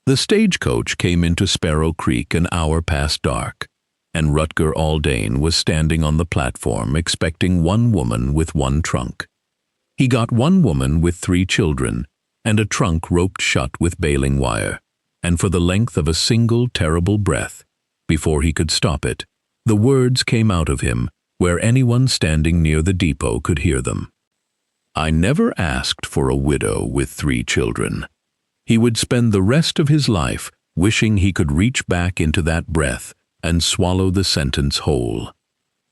The stagecoach came into Sparrow Creek an hour past dark, and Rutger Aldane was standing on the platform expecting one woman with one trunk. He got one woman with 3 children, and a trunk roped shut with baling wire, and for the length of a single terrible breath, before he could stop it, the words came out of him where anyone standing near the depot could hear them. I never asked for a widow with 3 children. He would spend the rest of his life wishing he could reach back into that breath and swallow the sentence whole.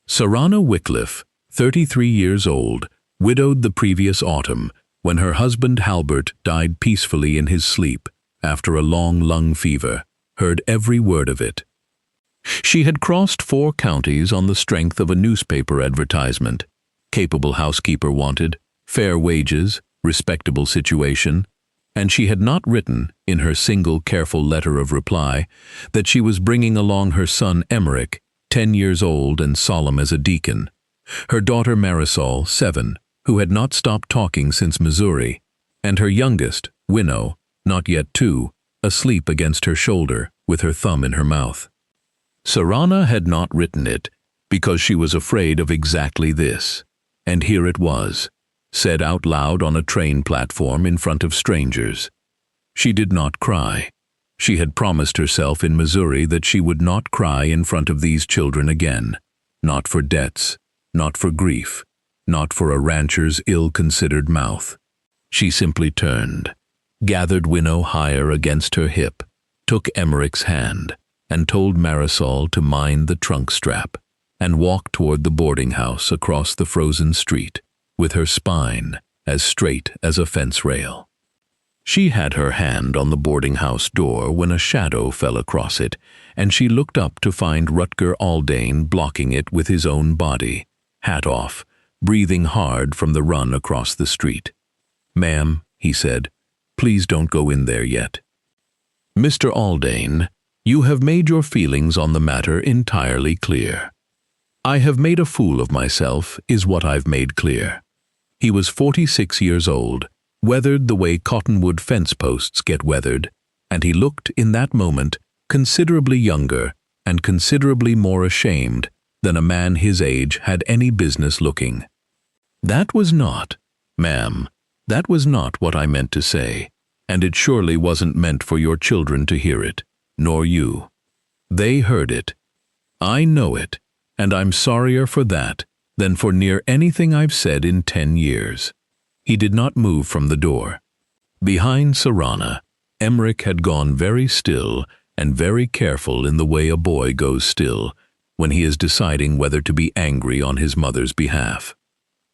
Saranna Wickliffe, 33 years old, widowed the previous autumn when her husband Halbert died peacefully in his sleep after a long lung fever, heard every word of it. She had crossed 4 counties on the strength of a newspaper advertisement. Capable housekeeper wanted, fair wages, respectable situation, and she had not written, in her single careful letter of reply, that she was bringing along her son Emmerich, 10 years old and solemn as a deacon, her daughter Marisol, 7, who had not stopped talking since Missouri, and her youngest, Winnow, not yet 2, asleep against her shoulder with her thumb in her mouth. Saranna had not written it because she was afraid of exactly this, and here it was, said out loud on a train platform in front of strangers. She did not cry. She had promised herself in Missouri that she would not cry in front of these children again, not for debts, not for grief, not for a rancher's ill-considered mouth. She simply turned, gathered Winnow higher against her hip, took Emmerich's hand, and told Marisol to mind the trunk strap, and walk toward the boarding house across the frozen street, with her spine as straight as a fence rail. She had her hand on the boarding house door when a shadow fell across it, and she looked up to find Rutger Aldane blocking it with his own body, hat off, breathing hard from the run across the street. "Ma'am," he said, "please don't go in there yet." "Mr. Aldane, you have made your feelings on the matter entirely clear." "I have made a fool of myself, is what I've made clear." He was 46 years old, weathered the way cottonwood fence posts get weathered, and he looked in that moment considerably younger and considerably more ashamed than a man his age had any business looking. "That was not, ma'am, that was not what I meant to say, and it surely wasn't meant for your children to hear it, nor you. They heard it. I know it, and I'm sorrier for that than for near anything I've said in 10 years. He did not move from the door. Behind Saranna, Emmerich had gone very still and very careful in the way a boy goes still when he is deciding whether to be angry on his mother's behalf.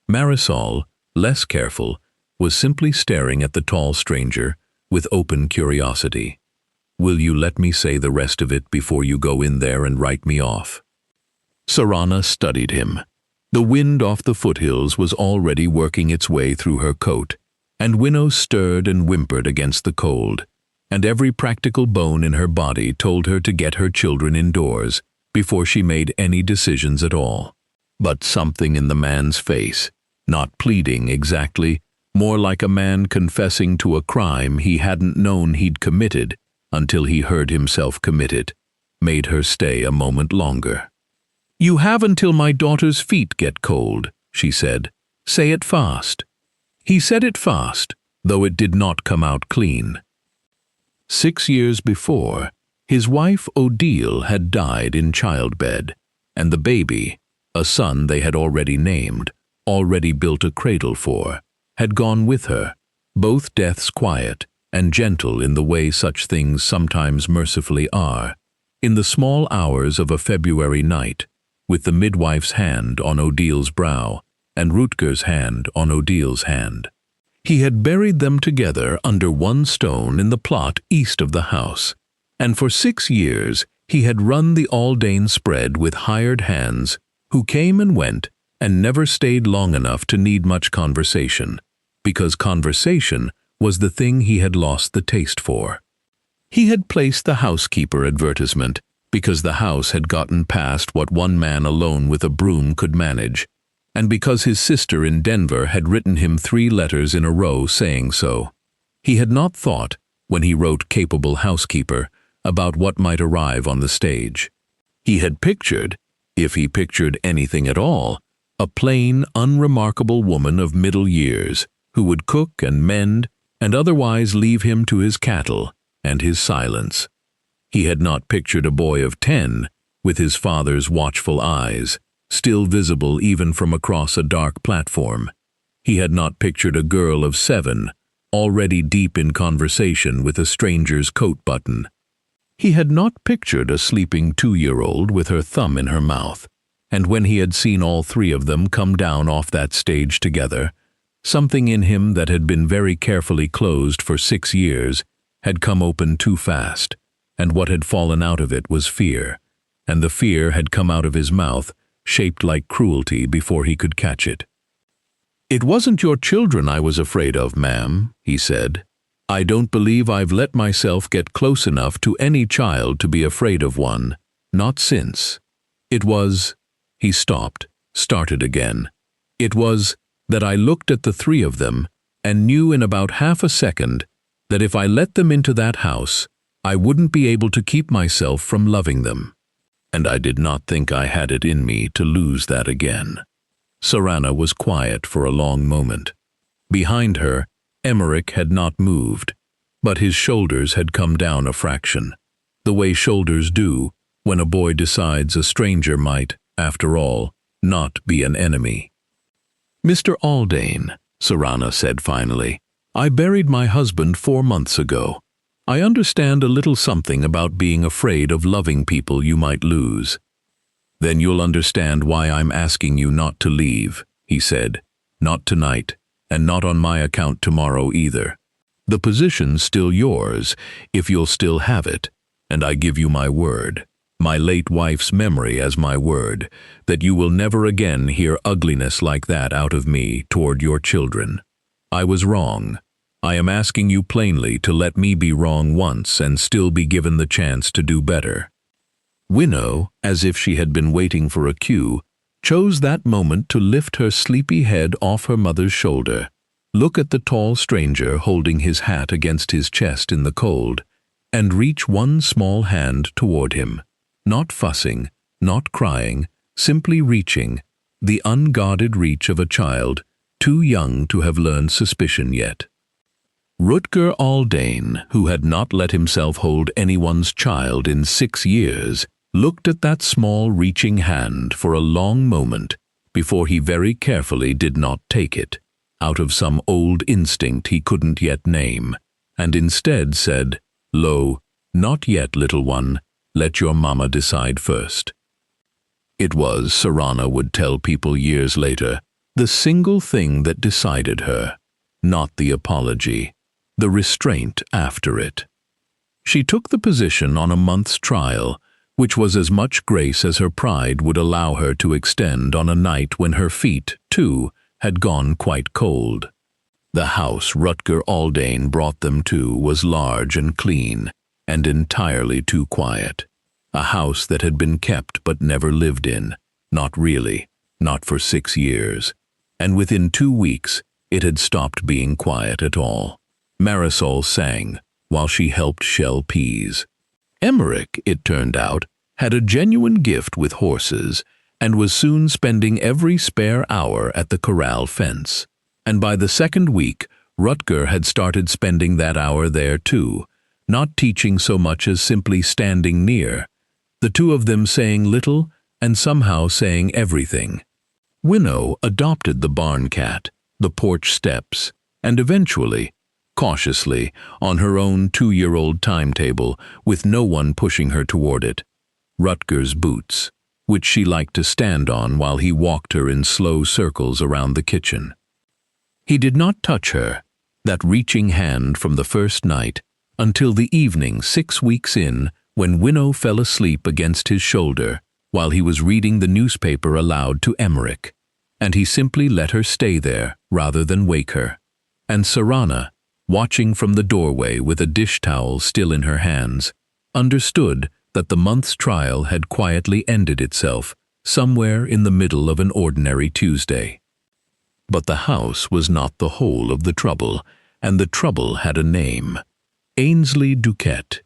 Marisol, less careful, was simply staring at the tall stranger with open curiosity. "Will you let me say the rest of it before you go in there and write me off?" Saranna studied him. The wind off the foothills was already working its way through her coat, and Winnow stirred and whimpered against the cold, and every practical bone in her body told her to get her children indoors before she made any decisions at all. But something in the man's face, not pleading exactly, more like a man confessing to a crime he hadn't known he'd committed until he heard himself commit it, made her stay a moment longer. "You have until my daughter's feet get cold," she said. "Say it fast." He said it fast, though it did not come out clean. 6 years before, his wife Odile had died in childbed, and the baby, a son they had already named, already built a cradle for, had gone with her, both deaths quiet and gentle in the way such things sometimes mercifully are, in the small hours of a February night, with the midwife's hand on Odile's brow and Rutger's hand on Odile's hand. He had buried them together under one stone in the plot east of the house, and for 6 years he had run the Aldane spread with hired hands who came and went and never stayed long enough to need much conversation, because conversation was the thing he had lost the taste for. He had placed the housekeeper advertisement because the house had gotten past what one man alone with a broom could manage, and because his sister in Denver had written him 3 letters in a row saying so. He had not thought, when he wrote Capable Housekeeper about what might arrive on the stage. He had pictured, if he pictured anything at all, a plain, unremarkable woman of middle years who would cook and mend and otherwise leave him to his cattle and his silence. He had not pictured a boy of 10 with his father's watchful eyes, still visible even from across a dark platform. He had not pictured a girl of 7, already deep in conversation with a stranger's coat button. He had not pictured a sleeping 2-year-old with her thumb in her mouth, and when he had seen all 3 of them come down off that stage together, something in him that had been very carefully closed for 6 years had come open too fast, and what had fallen out of it was fear, and the fear had come out of his mouth, shaped like cruelty before he could catch it. "It wasn't your children I was afraid of, ma'am," he said. "I don't believe I've let myself get close enough to any child to be afraid of one, not since. It was—" he stopped, started again. "It was that I looked at the 3 of them and knew in about half a second that if I let them into that house, I wouldn't be able to keep myself from loving them. And I did not think I had it in me to lose that again." Saranna was quiet for a long moment. Behind her, Emmerich had not moved, but his shoulders had come down a fraction, the way shoulders do when a boy decides a stranger might, after all, not be an enemy. "Mr. Aldane," Saranna said finally, "I buried my husband 4 months ago. I understand a little something about being afraid of loving people you might lose." "Then you'll understand why I'm asking you not to leave," he said. "Not tonight, and not on my account tomorrow either. The position's still yours, if you'll still have it, and I give you my word, my late wife's memory as my word, that you will never again hear ugliness like that out of me toward your children. I was wrong. I am asking you plainly to let me be wrong once and still be given the chance to do better." Winnow, as if she had been waiting for a cue, chose that moment to lift her sleepy head off her mother's shoulder, look at the tall stranger holding his hat against his chest in the cold, and reach one small hand toward him, not fussing, not crying, simply reaching, the unguarded reach of a child too young to have learned suspicion yet. Rutger Aldane, who had not let himself hold anyone's child in 6 years, looked at that small reaching hand for a long moment before he very carefully did not take it, out of some old instinct he couldn't yet name, and instead said, "Lo, not yet, little one, let your mama decide first." It was, Saranna would tell people years later, the single thing that decided her, not the apology, the restraint after it. She took the position on a month's trial, which was as much grace as her pride would allow her to extend on a night when her feet, too, had gone quite cold. The house Rutger Aldane brought them to was large and clean, and entirely too quiet. A house that had been kept but never lived in, not really, not for 6 years. And within 2 weeks, it had stopped being quiet at all. Marisol sang while she helped shell peas. Emmerich, it turned out, had a genuine gift with horses and was soon spending every spare hour at the corral fence. And by the 2nd week, Rutger had started spending that hour there too, not teaching so much as simply standing near, the 2 of them saying little and somehow saying everything. Winnow adopted the barn cat, the porch steps, and eventually, cautiously, on her own 2-year-old timetable, with no one pushing her toward it, Rutger's boots, which she liked to stand on while he walked her in slow circles around the kitchen. He did not touch her, that reaching hand from the first night, until the evening 6 weeks in, when Winnow fell asleep against his shoulder while he was reading the newspaper aloud to Emmerich, and he simply let her stay there rather than wake her. And Saranna, watching from the doorway with a dish towel still in her hands, understood that the month's trial had quietly ended itself somewhere in the middle of an ordinary Tuesday. But the house was not the whole of the trouble, and the trouble had a name. Ainsley Duquette.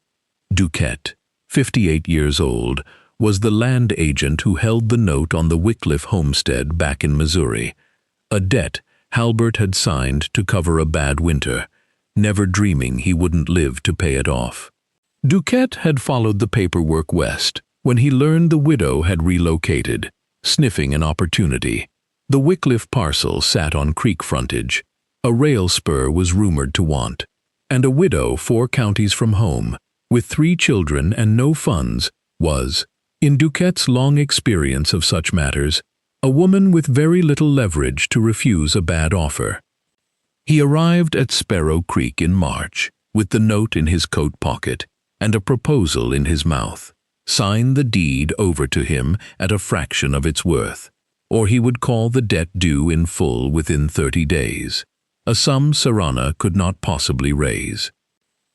Duquette, 58 years old, was the land agent who held the note on the Wickliffe homestead back in Missouri, a debt Halbert had signed to cover a bad winter, never dreaming he wouldn't live to pay it off. Duquette had followed the paperwork west when he learned the widow had relocated, sniffing an opportunity. The Wickliffe parcel sat on creek frontage. A rail spur was rumored to want, and a widow 4 counties from home, with 3 children and no funds, was, in Duquette's long experience of such matters, a woman with very little leverage to refuse a bad offer. He arrived at Sparrow Creek in March, with the note in his coat pocket and a proposal in his mouth. Sign the deed over to him at a fraction of its worth, or he would call the debt due in full within 30 days, a sum Saranna could not possibly raise.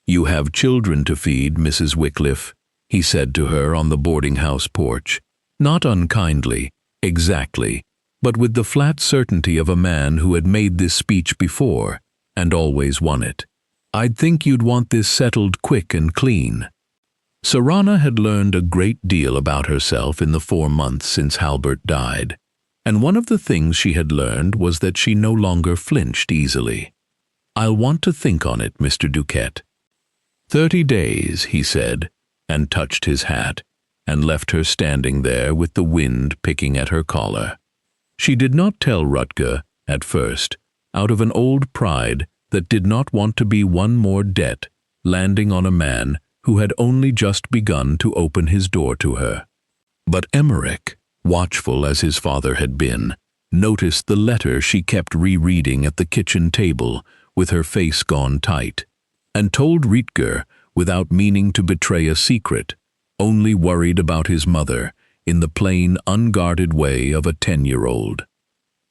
"You have children to feed, Mrs. Wickliffe," he said to her on the boarding house porch, not unkindly, exactly, but with the flat certainty of a man who had made this speech before and always won it. "I'd think you'd want this settled quick and clean." Saranna had learned a great deal about herself in the 4 months since Halbert died, and one of the things she had learned was that she no longer flinched easily. "I'll want to think on it, Mr. Duquette." 30 days, he said, and touched his hat, and left her standing there with the wind picking at her collar. She did not tell Rutger, at first, out of an old pride that did not want to be one more debt landing on a man who had only just begun to open his door to her. But Emmerich, watchful as his father had been, noticed the letter she kept rereading at the kitchen table with her face gone tight, and told Rutger, without meaning to betray a secret, only worried about his mother, in the plain, unguarded way of a 10-year-old.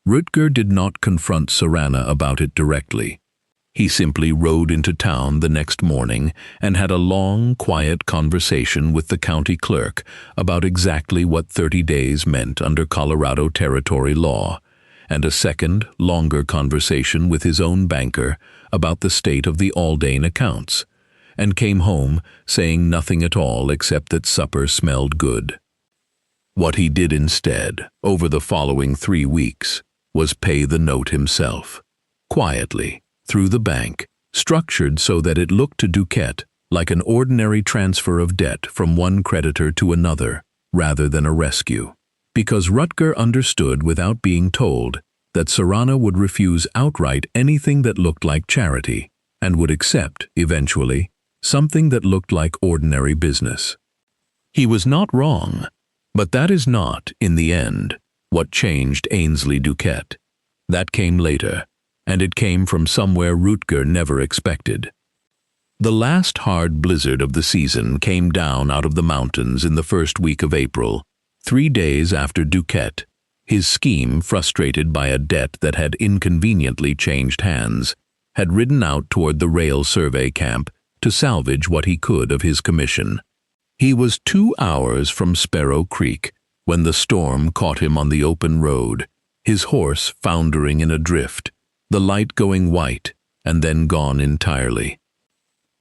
Rutger did not confront Saranna about it directly. He simply rode into town the next morning and had a long, quiet conversation with the county clerk about exactly what 30 days meant under Colorado territory law, and a second, longer conversation with his own banker about the state of the Aldane accounts, and came home saying nothing at all except that supper smelled good. What he did instead, over the following 3 weeks, was pay the note himself, quietly, through the bank, structured so that it looked to Duquette like an ordinary transfer of debt from one creditor to another, rather than a rescue. Because Rutger understood without being told that Saranna would refuse outright anything that looked like charity, and would accept, eventually, something that looked like ordinary business. He was not wrong, but that is not, in the end, what changed Ainsley Duquette. That came later, and it came from somewhere Rutger never expected. The last hard blizzard of the season came down out of the mountains in the first week of April, 3 days after Duquette, his scheme frustrated by a debt that had inconveniently changed hands, had ridden out toward the rail survey camp to salvage what he could of his commission. He was 2 hours from Sparrow Creek when the storm caught him on the open road, his horse foundering in a drift, the light going white and then gone entirely.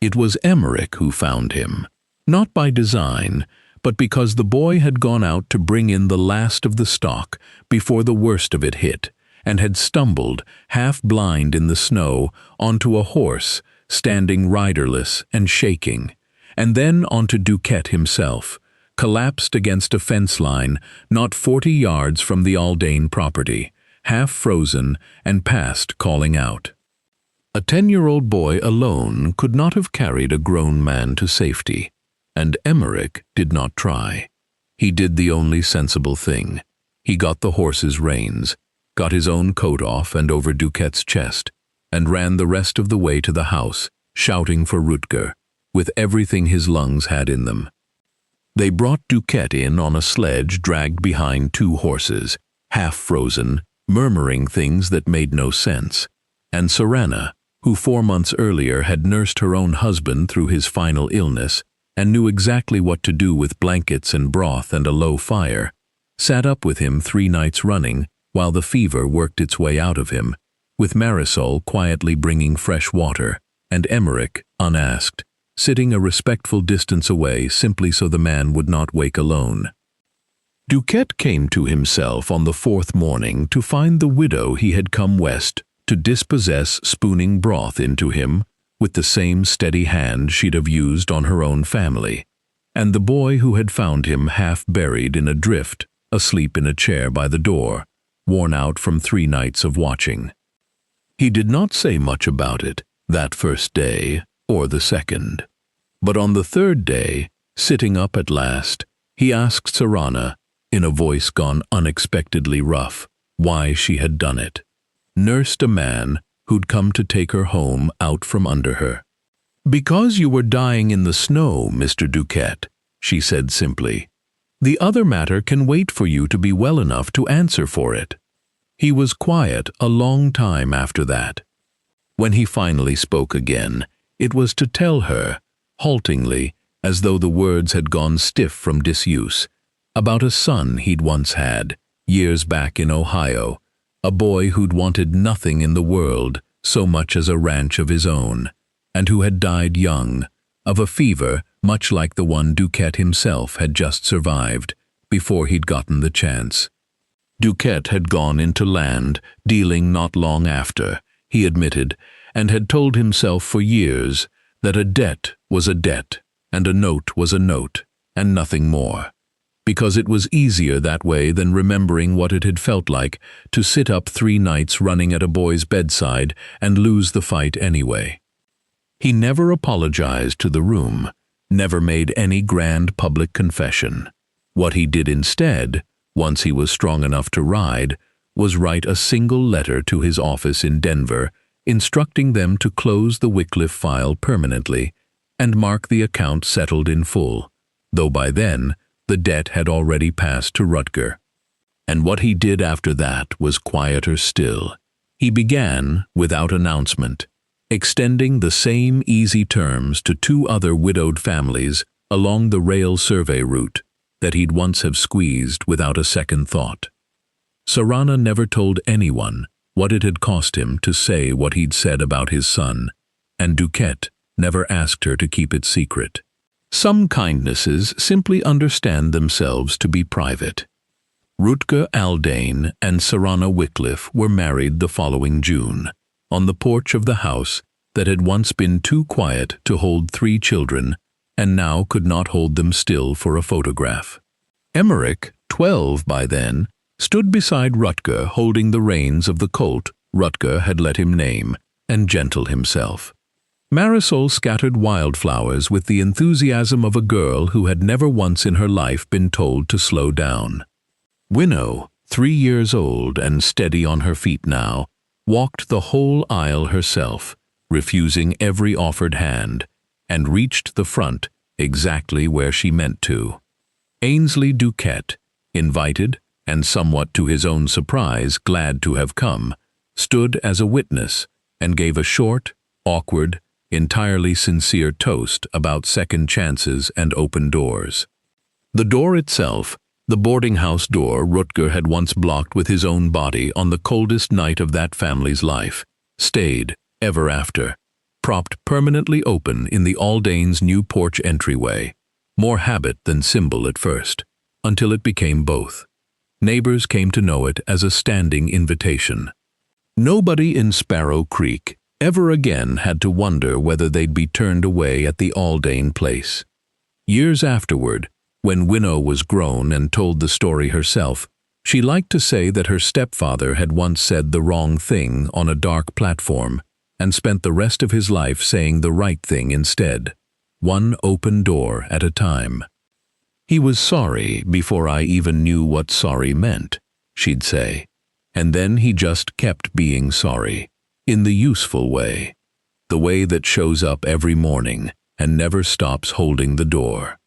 It was Emmerich who found him, not by design, but because the boy had gone out to bring in the last of the stock before the worst of it hit, and had stumbled, half blind in the snow, onto a horse, standing riderless and shaking, and then onto Duquette himself, collapsed against a fence line not 40 yards from the Aldane property, half frozen and past calling out. A 10-year-old boy alone could not have carried a grown man to safety, and Emmerich did not try. He did the only sensible thing. He got the horse's reins, got his own coat off and over Duquette's chest, and ran the rest of the way to the house, shouting for Rutger, with everything his lungs had in them. They brought Duquette in on a sledge dragged behind 2 horses, half frozen, murmuring things that made no sense, and Saranna, who 4 months earlier had nursed her own husband through his final illness and knew exactly what to do with blankets and broth and a low fire, sat up with him 3 nights running while the fever worked its way out of him, with Marisol quietly bringing fresh water and Emmerich, unasked, sitting a respectful distance away simply so the man would not wake alone. Duquette came to himself on the fourth morning to find the widow he had come west to dispossess spooning broth into him with the same steady hand she'd have used on her own family, and the boy who had found him half buried in a drift, asleep in a chair by the door, worn out from 3 nights of watching. He did not say much about it that first day or the second, but on the third day, sitting up at last, he asked Saranna, in a voice gone unexpectedly rough, why she had done it. Nursed a man who'd come to take her home out from under her. "Because you were dying in the snow, Mr. Duquette," she said simply. "The other matter can wait for you to be well enough to answer for it." He was quiet a long time after that. When he finally spoke again, it was to tell her, haltingly, as though the words had gone stiff from disuse, about a son he'd once had, years back in Ohio, a boy who'd wanted nothing in the world so much as a ranch of his own, and who had died young, of a fever much like the one Duquette himself had just survived, before he'd gotten the chance. Duquette had gone into land dealing not long after, he admitted, and had told himself for years that a debt was a debt, and a note was a note, and nothing more, because it was easier that way than remembering what it had felt like to sit up 3 nights running at a boy's bedside and lose the fight anyway. He never apologized to the room, never made any grand public confession. What he did instead, once he was strong enough to ride, was write a single letter to his office in Denver, instructing them to close the Wickliffe file permanently and mark the account settled in full, though by then the debt had already passed to Rutger. And what he did after that was quieter still. He began, without announcement, extending the same easy terms to 2 other widowed families along the rail survey route that he'd once have squeezed without a second thought. Saranna never told anyone what it had cost him to say what he'd said about his son, and Duquette never asked her to keep it secret. Some kindnesses simply understand themselves to be private. Rutger Aldane and Saranna Wickliffe were married the following June, on the porch of the house that had once been too quiet to hold 3 children and now could not hold them still for a photograph. Emmerich, 12 by then, stood beside Rutger holding the reins of the colt Rutger had let him name, and gentle himself. Marisol scattered wildflowers with the enthusiasm of a girl who had never once in her life been told to slow down. Winnow, 3 years old and steady on her feet now, walked the whole aisle herself, refusing every offered hand, and reached the front exactly where she meant to. Ainsley Duquette, invited and somewhat to his own surprise glad to have come, stood as a witness and gave a short, awkward, entirely sincere toast about second chances and open doors. The door itself, the boarding house door Rutger had once blocked with his own body on the coldest night of that family's life, stayed, ever after, propped permanently open in the Aldanes' new porch entryway, more habit than symbol at first, until it became both. Neighbors came to know it as a standing invitation. Nobody in Sparrow Creek ever again had to wonder whether they'd be turned away at the Aldane place. Years afterward, when Winnow was grown and told the story herself, she liked to say that her stepfather had once said the wrong thing on a dark platform and spent the rest of his life saying the right thing instead, one open door at a time. "He was sorry before I even knew what sorry meant," she'd say, and then he just kept being sorry. In the useful way, the way that shows up every morning and never stops holding the door.